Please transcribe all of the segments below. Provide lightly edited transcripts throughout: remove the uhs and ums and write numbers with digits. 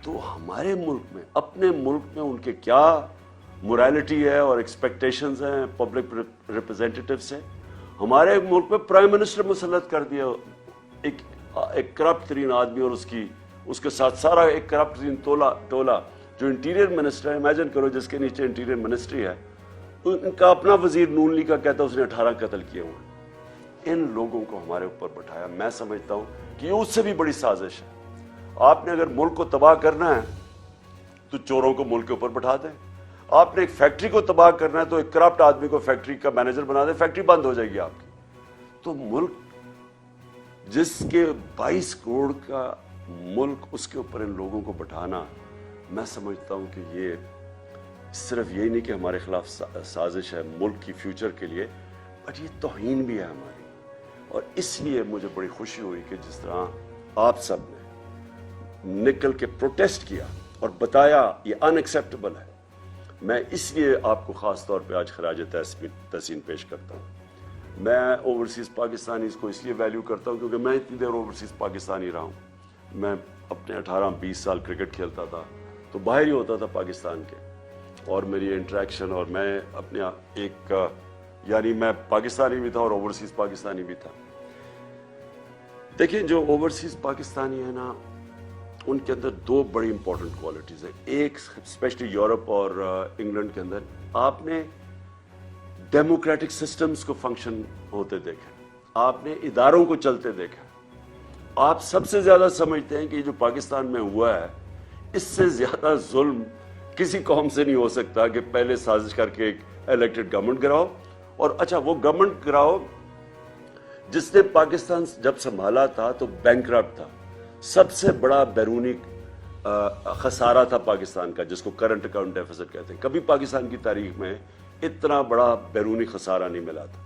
تو ہمارے ملک میں, اپنے ملک میں ان کے کیا مورالٹی ہے اور ایکسپیکٹیشنز ہیں پبلک ریپرزینٹیٹیو سے. ہمارے ملک میں پرائم منسٹر مسلط کر دیا ایک کرپٹ ترین آدمی, اور اس کے ساتھ سارا ایک کرپٹ ترین ٹولہ جو انٹیریئر منسٹر ہے. امیجن کرو جس کے نیچے انٹیریئر منسٹری ہے, ان کا اپنا وزیر نون لیگ کا کہتا ہے اس نے 18 قتل کیے ہوئے. ان لوگوں کو ہمارے اوپر بٹھایا. میں سمجھتا ہوں کہ یہ اس سے بھی بڑی سازش ہے. آپ نے اگر ملک کو تباہ کرنا ہے تو چوروں کو ملک کے اوپر بٹھا دیں. آپ نے ایک فیکٹری کو تباہ کرنا ہے تو ایک کرپٹ آدمی کو فیکٹری کا مینیجر بنا دیں, فیکٹری بند ہو جائے گی آپ کی. تو ملک جس کے 22 کروڑ کا ملک, اس کے اوپر ان لوگوں کو بٹھانا, میں سمجھتا ہوں کہ یہ صرف یہی نہیں کہ ہمارے خلاف سازش ہے ملک کی فیوچر کے لیے, بٹ یہ توہین بھی ہے ہماری. اور اس لیے مجھے بڑی خوشی ہوئی کہ جس طرح آپ سب نے نکل کے پروٹیسٹ کیا اور بتایا یہ ان ایکسیپٹیبل ہے. میں اس لیے آپ کو خاص طور پہ آج خراج تحسین پیش کرتا ہوں. میں اوورسیز پاکستانی کو اس لیے ویلیو کرتا ہوں کیونکہ میں اتنی دیر اوورسیز پاکستانی رہا ہوں. میں اپنے 18-20 سال کرکٹ کھیلتا تھا تو باہر ہی ہوتا تھا پاکستان کے, اور میری انٹریکشن, اور میں اپنے ایک یعنی میں پاکستانی بھی تھا اور اوورسیز پاکستانی بھی تھا. دیکھیں جو اوورسیز پاکستانی ہے نا, ان کے اندر 2 بڑی امپورٹنٹ کوالٹیز ہیں. ایک اسپیشلی یورپ اور انگلینڈ کے اندر آپ نے ڈیموکریٹک سسٹمز کو فنکشن ہوتے دیکھا, آپ نے اداروں کو چلتے دیکھا. آپ سب سے زیادہ سمجھتے ہیں کہ جو پاکستان میں ہوا ہے اس سے زیادہ ظلم کسی قوم سے نہیں ہو سکتا کہ پہلے سازش کر کے ایک الیکٹڈ گورنمنٹ گراؤ, اور اچھا وہ گورنمنٹ گراؤ جس نے پاکستان جب سنبھالا تھا تو بینکرپٹ تھا. سب سے بڑا بیرونی خسارہ تھا پاکستان کا, جس کو کرنٹ اکاؤنٹ ڈیفیسٹ کہتے ہیں. کبھی پاکستان کی تاریخ میں اتنا بڑا بیرونی خسارہ نہیں ملا تھا.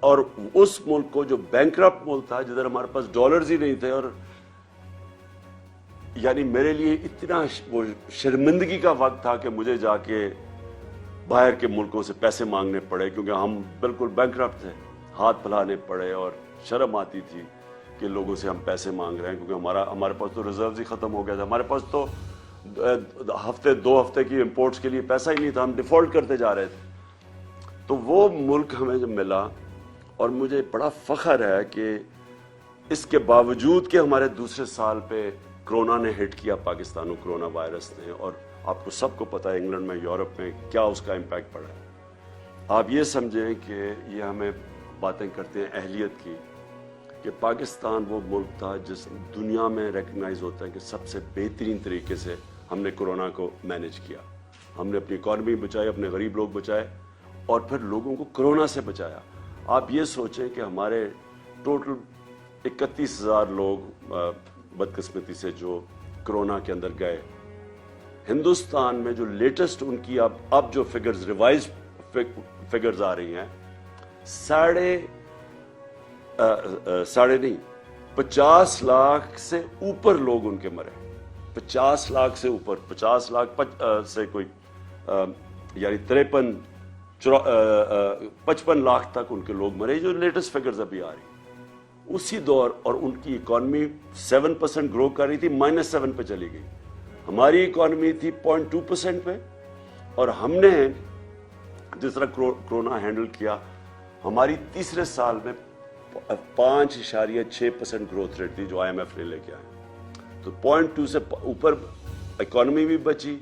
اور اس ملک کو جو بینکرپٹ ملک تھا, جدھر ہمارے پاس ڈالرز ہی نہیں تھے, اور یعنی میرے لیے اتنا وہ شرمندگی کا وقت تھا کہ مجھے جا کے باہر کے ملکوں سے پیسے مانگنے پڑے کیونکہ ہم بالکل بینکرپٹ تھے. ہاتھ پھیلانے پڑے اور شرم آتی تھی کہ لوگوں سے ہم پیسے مانگ رہے ہیں کیونکہ ہمارے پاس تو ریزروز ہی ختم ہو گیا تھا. ہمارے پاس تو 2 ہفتے کی امپورٹس کے لیے پیسہ ہی نہیں تھا, ہم ڈیفالٹ کرتے جا رہے تھے. تو وہ ملک ہمیں جب ملا, اور مجھے بڑا فخر ہے کہ اس کے باوجود کہ ہمارے دوسرے سال پہ کرونا نے ہٹ کیا پاکستان کو, کرونا وائرس نے, اور آپ کو سب کو پتہ ہے انگلینڈ میں, یورپ میں کیا اس کا امپیکٹ پڑا ہے. آپ یہ سمجھیں کہ یہ ہمیں باتیں کرتے ہیں اہلیت کی, کہ پاکستان وہ ملک تھا جس دنیا میں ریکگنائز ہوتا ہے کہ سب سے بہترین طریقے سے ہم نے کرونا کو مینیج کیا. ہم نے اپنی اکانومی بچائی, اپنے غریب لوگ بچائے, اور پھر لوگوں کو کرونا سے بچایا. آپ یہ سوچیں کہ ہمارے ٹوٹل 31,000 لوگ بدقسمتی سے جو کرونا کے اندر گئے. ہندوستان میں جو لیٹسٹ ان کی اب جو فگرز, ریوائز فگرز آ رہی ہیں, 50 لاکھ سے اوپر لوگ ان کے مرے. 50 لاکھ سے اوپر, 50 لاکھ سے کوئی یعنی 55 لاکھ تک ان کے لوگ مرے, جو لیٹسٹ فگرز ابھی آ رہی ہیں. اسی دور, اور ان کی اکانومی 7% گرو کر رہی تھی, -7 پہ چلی گئی. ہماری اکانومی تھی 0.2% پہ, اور ہم نے جس طرح کرونا ہینڈل کیا, ہماری تیسرے سال میں 5.6% گروتھ ریٹ تھی جو IMF نے لے کے آئے. تو 0.2 سے اوپر اکانومی بھی بچی,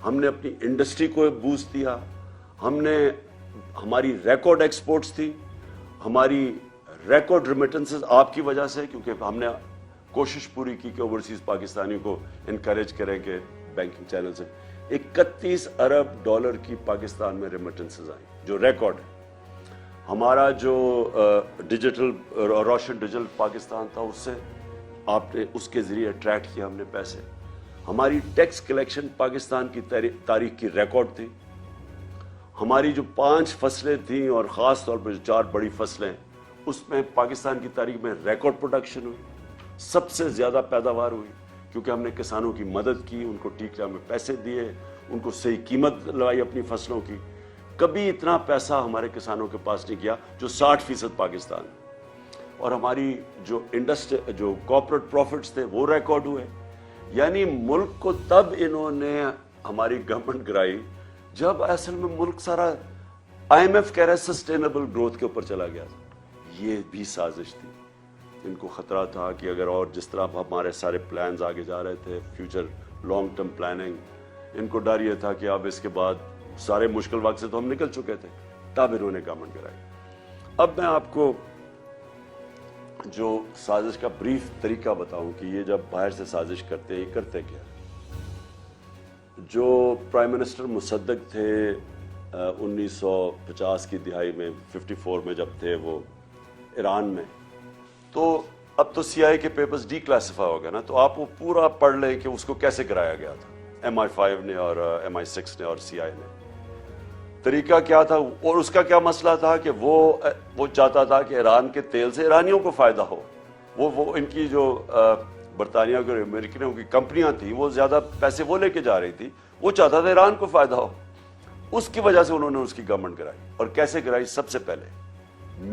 ہم نے اپنی انڈسٹری کو بوسٹ دیا, ہماری ریکارڈ ایکسپورٹس تھی, ہماری ریکارڈ ریمیٹنسز آپ کی وجہ سے, کیونکہ ہم نے کوشش پوری کی کہ اوورسیز پاکستانیوں کو انکریج کریں کہ بینکنگ چینل سے. 31 ارب ڈالر کی پاکستان میں ریمیٹنسز آئیں جو ریکارڈ ہے. ہمارا جو ڈیجیٹل روشن ڈیجیٹل پاکستان تھا, اس سے آپ نے اس کے ذریعے اٹریکٹ کیا ہم نے پیسے. ہماری ٹیکس کلیکشن پاکستان کی تاریخ کی ریکارڈ تھی. ہماری جو 5 فصلیں تھیں, اور خاص طور پر جو 4 بڑی فصلیں, اس میں پاکستان کی تاریخ میں ریکارڈ پروڈکشن ہوئی, سب سے زیادہ پیداوار ہوئی, کیونکہ ہم نے کسانوں کی مدد کی, ان کو ٹھیک ٹائم میں پیسے دیے, ان کو صحیح قیمت لگائی اپنی فصلوں کی. کبھی اتنا پیسہ ہمارے کسانوں کے پاس نہیں گیا جو 60% پاکستان. اور ہماری جو کارپوریٹ پروفٹس تھے وہ ریکارڈ ہوئے. یعنی ملک کو تب انہوں نے ہماری گورنمنٹ گرائی جب اصل میں ملک سارا IMF کہہ رہا ہے سسٹینیبل گروتھ کے اوپر چلا گیا تھا. یہ بھی سازش تھی. ان کو خطرہ تھا کہ اگر اور جس طرح ہمارے سارے پلانز آگے جا رہے تھے فیوچر لانگ ٹرم پلاننگ, ان کو ڈر یہ تھا کہ اب اس کے بعد سارے مشکل وقت سے تو ہم نکل چکے تھے, تب انہوں نے گورنمنٹ گرائی. اب میں آپ کو جو سازش کا بریف طریقہ بتاؤں کہ یہ جب باہر سے سازش کرتے ہیں یہ کرتے کیا. جو پرائم منسٹر مصدق تھے 1950 کی دہائی میں 54 میں جب تھے وہ ایران میں, تو اب تو CIA کے پیپرز ڈی کلاسیفائی ہو گئے نا, تو آپ وہ پورا پڑھ لیں کہ اس کو کیسے کرایا گیا تھا MI5 نے اور MI6 نے اور CIA نے. طریقہ کیا تھا اور اس کا کیا مسئلہ تھا کہ وہ چاہتا تھا کہ ایران کے تیل سے ایرانیوں کو فائدہ ہو. وہ ان کی جو برطانیہ کے امریکنوں کی کمپنیاں تھیں وہ زیادہ پیسے وہ لے کے جا رہی تھی, وہ چاہتا تھا ایران کو فائدہ ہو. اس کی وجہ سے انہوں نے اس کی گورنمنٹ کرائی. اور کیسے کرائی؟ سب سے پہلے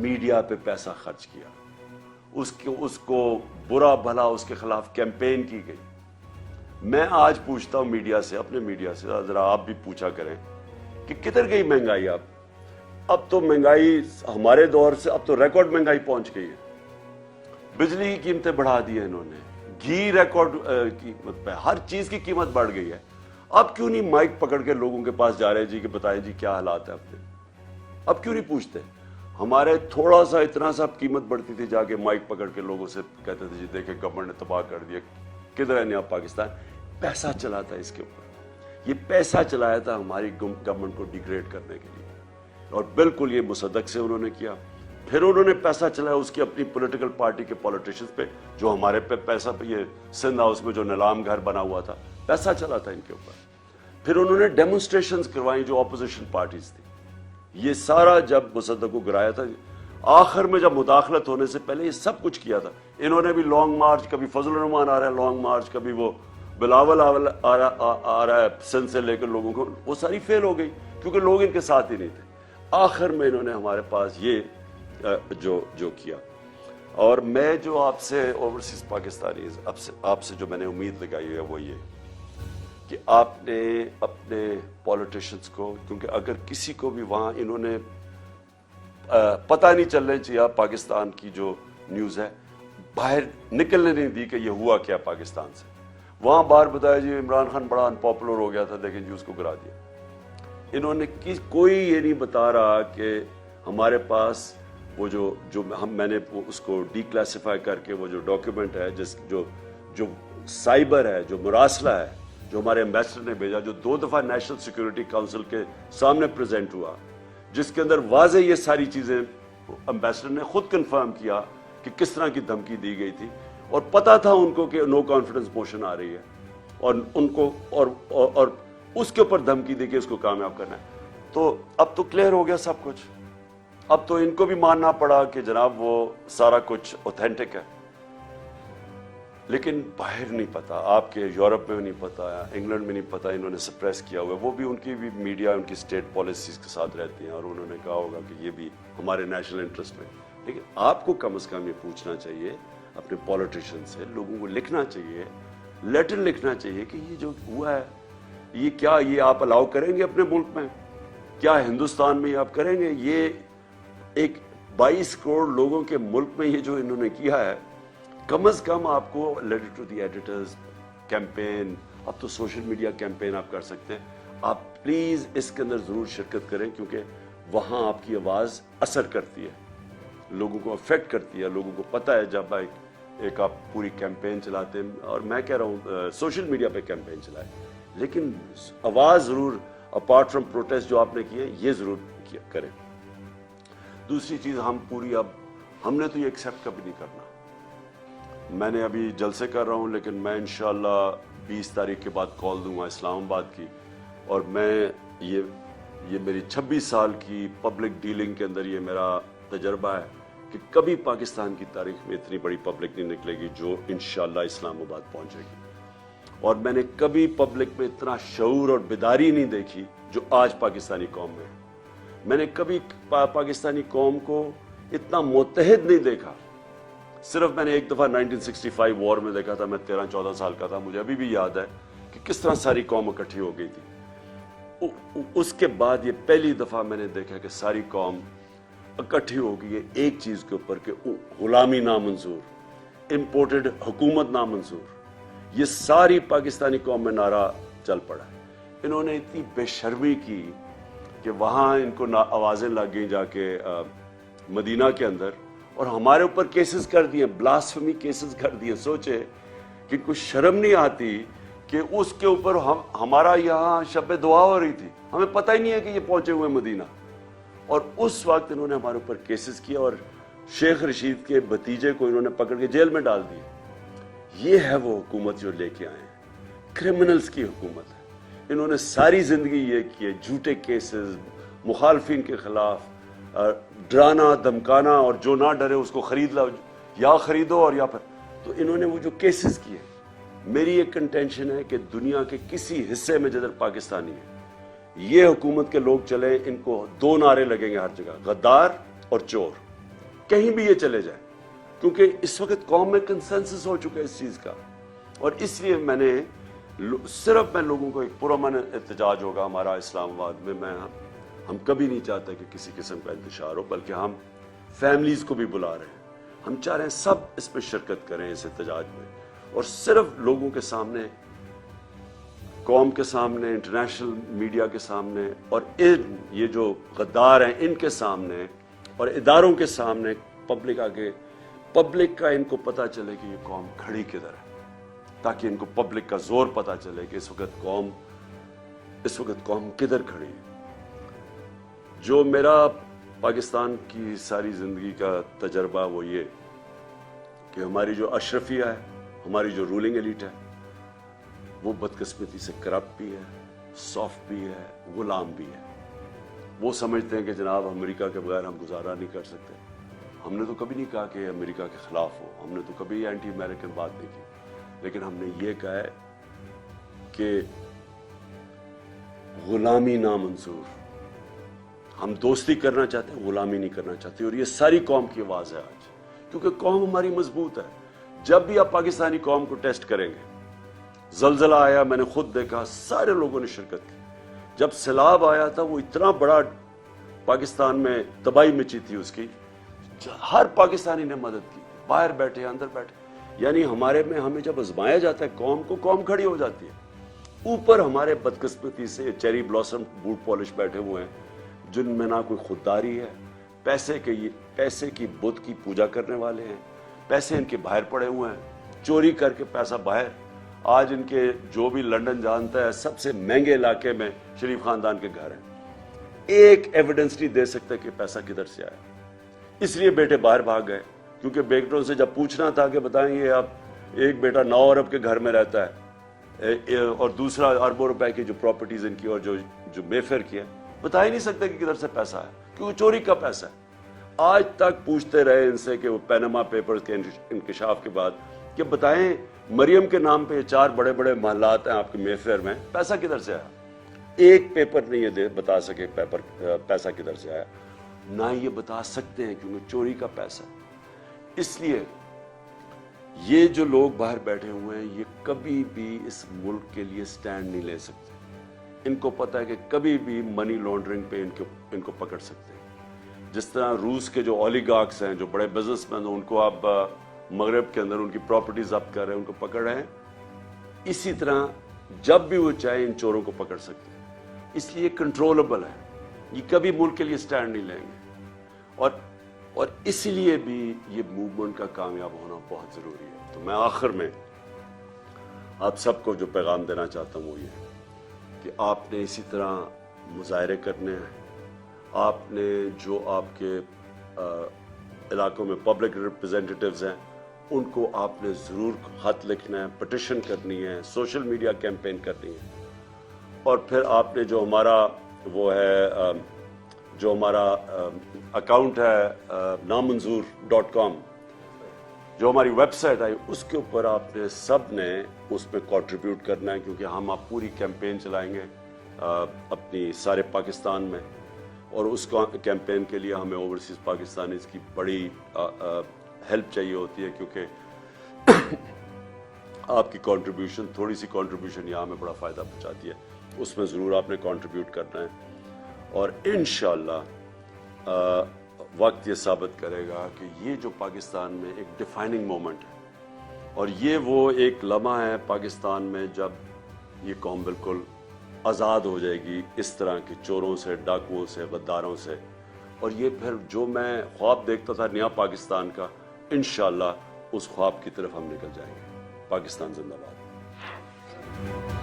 میڈیا پہ پیسہ خرچ کیا, اس کو برا بھلا اس کے خلاف کیمپین کی گئی. میں آج پوچھتا ہوں میڈیا سے, اپنے میڈیا سے, ذرا آپ بھی پوچھا کریں کہ کدھر گئی مہنگائی. اب تو مہنگائی ہمارے دور سے اب تو ریکارڈ مہنگائی پہنچ گئی ہے. بجلی کی قیمتیں بڑھا دی ہیں انہوں نے, گھی ریکارڈ قیمت پہ, ہر چیز کی قیمت بڑھ گئی ہے. اب کیوں نہیں مائک پکڑ کے لوگوں کے پاس جا رہے جی کہ بتائیں جی کیا حالات ہے اپنے؟ اب کیوں نہیں پوچھتے؟ ہمارے تھوڑا سا اتنا سا قیمت بڑھتی تھی, جا کے مائک پکڑ کے لوگوں سے کہتے تھے جی دیکھیں گورنمنٹ نے تباہ کر دیا. کدھر ہے نیا پاکستان؟ پیسہ چلا تھا اس کے اوپر, یہ پیسہ چلایا تھا ہماری گورنمنٹ کو ڈیگریڈ کرنے کے لیے. اور بالکل یہ مصدق سے انہوں نے کیا. پھر انہوں نے پیسہ چلایا اس کی اپنی پولیٹیکل پارٹی کے پولیٹیشنز پہ, جو ہمارے پہ پیسہ پہ یہ سندھ ہاؤس میں جو نیلام گھر بنا ہوا تھا پیسہ چلا تھا ان کے اوپر. پھر انہوں نے ڈیمونسٹریشنز کروائیں جو اپوزیشن پارٹیز تھی. یہ سارا جب مصدق کو گرایا تھا, آخر میں جب مداخلت ہونے سے پہلے یہ سب کچھ کیا تھا. انہوں نے بھی لانگ مارچ, کبھی فضل الرحمان آ رہا ہے لانگ مارچ, کبھی وہ بلاول آ رہا ہے سندھ سے لے کر لوگوں کو, وہ ساری فیل ہو گئی کیونکہ لوگ ان کے ساتھ ہی نہیں تھے. آخر میں انہوں نے ہمارے پاس یہ جو کیا. اور میں جو آپ سے اوورسیز پاکستانی آپ سے جو میں نے امید لگائی ہے وہ یہ کہ آپ نے اپنے پولیٹیشنز کو, کیونکہ اگر کسی کو بھی وہاں انہوں نے پتہ نہیں چلنے چاہیے پاکستان کی جو نیوز ہے, باہر نکلنے نہیں دی کہ یہ ہوا کیا پاکستان سے. وہاں باہر بتایا جی عمران خان بڑا انپاپولر ہو گیا تھا لیکن جی اس کو گرا دیا. انہوں نے کوئی یہ نہیں بتا رہا کہ ہمارے پاس وہ جو میں نے اس کو ڈی کلاسیفائی کر کے وہ جو ڈاکیومنٹ ہے جو سائبر ہے, جو مراسلہ ہے, جو ہمارے ایمبیسڈر نے بھیجا, جو 2 دفعہ نیشنل سیکیورٹی کونسل کے سامنے پریزنٹ ہوا, جس کے اندر واضح یہ ساری چیزیں ایمبیسڈر نے خود کنفرم کیا کہ کس طرح کی دھمکی دی گئی تھی. اور پتا تھا ان کو کہ نو کانفیڈنس موشن آ رہی ہے, اور ان کو اور اس کے اوپر دھمکی دے کے اس کو کامیاب کرنا ہے. تو اب تو کلیئر ہو گیا سب کچھ. اب تو ان کو بھی ماننا پڑا کہ جناب وہ سارا کچھ اوتھینٹک ہے. لیکن باہر نہیں پتا, آپ کے یورپ میں نہیں پتا, انگلینڈ میں نہیں پتا, انہوں نے سپریس کیا ہوا ہے. وہ بھی ان کی بھی میڈیا ان کی اسٹیٹ پالیسیز کے ساتھ رہتی ہیں اور انہوں نے کہا ہوگا کہ یہ بھی ہمارے نیشنل انٹرسٹ میں. لیکن آپ کو کم از کم یہ پوچھنا چاہیے اپنے پولیٹیشین سے, لوگوں کو لکھنا چاہیے, لیٹر لکھنا چاہیے کہ یہ جو ہوا ہے یہ کیا یہ آپ الاؤ کریں گے اپنے ملک میں؟ کیا ہندوستان میں آپ کریں گے؟ یہ ایک 22 کروڑ لوگوں کے ملک میں یہ جو انہوں نے کیا ہے, کم از کم آپ کو letter to the editors campaign, اب تو سوشل میڈیا کیمپین آپ کر سکتے ہیں. آپ پلیز اس کے اندر ضرور شرکت کریں کیونکہ وہاں آپ کی آواز اثر کرتی ہے, لوگوں کو افیکٹ کرتی ہے. لوگوں کو پتہ ہے جب ایک آپ پوری کیمپین چلاتے ہیں, اور میں کہہ رہا ہوں سوشل میڈیا پہ کیمپین چلائیں, لیکن آواز ضرور اپارٹ فرام پروٹیسٹ جو آپ نے کیے یہ ضرور کریں. دوسری چیز ہم نے تو یہ ایکسیپٹ کبھی نہیں کرنا. میں نے ابھی جلسے کر رہا ہوں لیکن میں انشاءاللہ 20 تاریخ کے بعد کال دوں گا اسلام آباد کی, اور میں یہ میری 26 سال کی پبلک ڈیلنگ کے اندر یہ میرا تجربہ ہے کہ کبھی پاکستان کی تاریخ میں اتنی بڑی پبلک نہیں نکلے گی جو انشاءاللہ اسلام آباد پہنچے گی. اور میں نے کبھی پبلک میں اتنا شعور اور بیداری نہیں دیکھی جو آج پاکستانی قوم میں. میں نے کبھی پاکستانی قوم کو اتنا متحد نہیں دیکھا. صرف میں نے ایک دفعہ 1965 وار میں دیکھا تھا، میں 13-14 سال کا تھا، مجھے ابھی بھی یاد ہے کہ کس طرح ساری قوم اکٹھی ہو گئی تھی۔ اس کے بعد یہ پہلی دفعہ میں نے دیکھا کہ ساری قوم اکٹھی ہو گئی ہے ایک چیز کے اوپر کہ غلامی نامنظور، امپورٹڈ حکومت نامنظور۔ یہ ساری پاکستانی قوم میں نعرہ چل پڑا ہے۔ انہوں نے اتنی بے شرمی کی کہ وہاں ان کو آوازیں لگ گئیں جا کے مدینہ کے اندر، اور ہمارے اوپر کیسز کر دیے، بلاسفمی کیسز کر دیے۔ سوچے کہ کچھ شرم نہیں آتی کہ اس کے اوپر ہمارا یہاں شب دعا ہو رہی تھی، ہمیں پتہ ہی نہیں ہے کہ یہ پہنچے ہوئے مدینہ، اور اس وقت انہوں نے ہمارے اوپر کیسز کیا اور شیخ رشید کے بھتیجے کو انہوں نے پکڑ کے جیل میں ڈال دیا۔ یہ ہے وہ حکومت جو لے کے آئے ہیں، کرمنلز کی حکومت ہے۔ انہوں نے ساری زندگی یہ کیے، جھوٹے کیسز، مخالفین کے خلاف ڈرانا دھمکانا، اور جو نہ ڈرے اس کو خرید لاؤ، یا خریدو اور یا پھر۔ تو انہوں نے وہ جو کیسز کیے، میری ایک کنٹینشن ہے کہ دنیا کے کسی حصے میں جدھر پاکستانی ہے، یہ حکومت کے لوگ چلیں، ان کو 2 نعرے لگیں گے ہر جگہ، غدار اور چور، کہیں بھی یہ چلے جائیں، کیونکہ اس وقت قوم میں کنسنسس ہو چکا ہے اس چیز کا۔ اور اس لیے میں نے صرف میں لوگوں کو ایک پرامن احتجاج ہوگا ہمارا اسلام آباد میں، ہم کبھی نہیں چاہتے کہ کسی قسم کا انتشار ہو، بلکہ ہم فیملیز کو بھی بلا رہے ہیں، ہم چاہ رہے ہیں سب اس پہ شرکت کریں اس احتجاج میں، اور صرف لوگوں کے سامنے، قوم کے سامنے، انٹرنیشنل میڈیا کے سامنے، اور یہ جو غدار ہیں ان کے سامنے اور اداروں کے سامنے، پبلک آگے، پبلک کا ان کو پتہ چلے کہ یہ قوم کھڑی کدھر ہے، تاکہ ان کو پبلک کا زور پتہ چلے کہ اس وقت قوم کدھر کھڑی ہے۔ جو میرا پاکستان کی ساری زندگی کا تجربہ وہ یہ کہ ہماری جو اشرفیہ ہے، ہماری جو رولنگ ایلیٹ ہے، وہ بدقسمتی سے کرپٹ بھی ہے، سافٹ بھی ہے، غلام بھی ہے۔ وہ سمجھتے ہیں کہ جناب امریکہ کے بغیر ہم گزارا نہیں کر سکتے۔ ہم نے تو کبھی نہیں کہا کہ امریکہ کے خلاف ہو، ہم نے تو کبھی اینٹی امریکن بات نہیں کی، لیکن ہم نے یہ کہا ہے کہ غلامی نامنظور، ہم دوستی کرنا چاہتے ہیں، غلامی نہیں کرنا چاہتے، اور یہ ساری قوم کی آواز ہے آج، کیونکہ قوم ہماری مضبوط ہے۔ جب بھی آپ پاکستانی قوم کو ٹیسٹ کریں گے، زلزلہ آیا میں نے خود دیکھا، سارے لوگوں نے شرکت کی۔ جب سیلاب آیا تھا، وہ اتنا بڑا پاکستان میں تباہی مچی تھی اس کی، ہر پاکستانی نے مدد کی، باہر بیٹھے اندر بیٹھے، یعنی ہمارے میں ہمیں جب آزمایا جاتا ہے قوم کو، قوم کھڑی ہو جاتی ہے۔ اوپر ہمارے بدقسمتی سے چیری بلاسم بوٹ پالش بیٹھے ہوئے ہیں، جن میں نہ کوئی خودداری ہے، پیسے کی بت کی پوجا کرنے والے ہیں، پیسے ان کے باہر پڑے ہوئے ہیں، چوری کر کے پیسہ باہر۔ آج ان کے جو بھی لنڈن جانتا ہے، سب سے مہنگے علاقے میں شریف خاندان کے گھر ہیں، ایک ایویڈنس نہیں دے سکتا کہ پیسہ کدھر سے آیا۔ اس لیے بیٹے باہر بھاگ گئے، کیونکہ بیٹوں سے جب پوچھنا تھا کہ بتائیں یہ آپ، ایک بیٹا 9 ارب کے گھر میں رہتا ہے، اور دوسرا اربوں روپے کی جو پراپرٹیز ان کی اور جو بے فیر کی ہے، بتا ہی نہیں سکتے کہ کدھر سے پیسہ ہے، کیونکہ چوری کا پیسہ ہے۔ آج تک پوچھتے رہے ان سے کہ وہ پینما پیپرز کے انکشاف کے بعد کہ بتائیں مریم کے نام پہ 4 بڑے بڑے محلات ہیں آپ کے مے فیئر میں، پیسہ کدھر سے آیا؟ ایک پیپر نہیں یہ بتا سکے پیسہ کدھر سے آیا، نہ یہ بتا سکتے ہیں کیونکہ چوری کا پیسہ۔ اس لیے یہ جو لوگ باہر بیٹھے ہوئے ہیں، یہ کبھی بھی اس ملک کے لیے سٹینڈ نہیں لے سکتے۔ ان کو پتہ ہے کہ کبھی بھی منی لانڈرنگ پہ ان کو پکڑ سکتے ہیں۔ جس طرح روس کے جو اولیگارکس ہیں، جو بڑے بزنس مین ہیں، ان کو آپ مغرب کے اندر ان کی پراپرٹی ضبط کر رہے ہیں، ان کو پکڑ رہے ہیں، اسی طرح جب بھی وہ چاہے ان چوروں کو پکڑ سکتے ہیں۔ اس لیے کنٹرولبل ہے، یہ کبھی ملک کے لیے سٹینڈ نہیں لیں گے، اور اسی لیے بھی یہ موومنٹ کا کامیاب ہونا بہت ضروری ہے۔ تو میں آخر میں آپ سب کو جو پیغام دینا چاہتا ہوں وہ یہ کہ آپ نے اسی طرح مظاہرے کرنے ہیں، آپ نے جو آپ کے علاقوں میں پبلک ریپرزینٹیٹیوز ہیں ان کو آپ نے ضرور خط لکھنا ہے، پٹیشن کرنی ہے، سوشل میڈیا کیمپین کرنی ہے، اور پھر آپ نے جو ہمارا وہ ہے جو ہمارا اکاؤنٹ ہے نامنظور.com، جو ہماری ویب سائٹ آئی، اس کے اوپر آپ نے سب نے اس میں کنٹریبیوٹ کرنا ہے، کیونکہ ہم آپ پوری کیمپین چلائیں گے اپنی سارے پاکستان میں، اور اس کیمپین کے لیے ہمیں اوورسیز پاکستانیز کی بڑی ہیلپ چاہیے ہوتی ہے، کیونکہ آپ کی کنٹریبیوشن، تھوڑی سی کنٹریبیوشن یہاں میں بڑا فائدہ پہنچاتی ہے، اس میں ضرور آپ نے کنٹریبیوٹ کرنا ہے، اور انشاءاللہ وقت یہ ثابت کرے گا کہ یہ جو پاکستان میں ایک ڈیفائننگ مومنٹ ہے، اور یہ وہ ایک لمحہ ہے پاکستان میں جب یہ قوم بالکل آزاد ہو جائے گی اس طرح کے چوروں سے، ڈاکوؤں سے، غداروں سے، اور یہ پھر جو میں خواب دیکھتا تھا نیا پاکستان کا، انشاءاللہ اس خواب کی طرف ہم نکل جائیں گے۔ پاکستان زندہ باد۔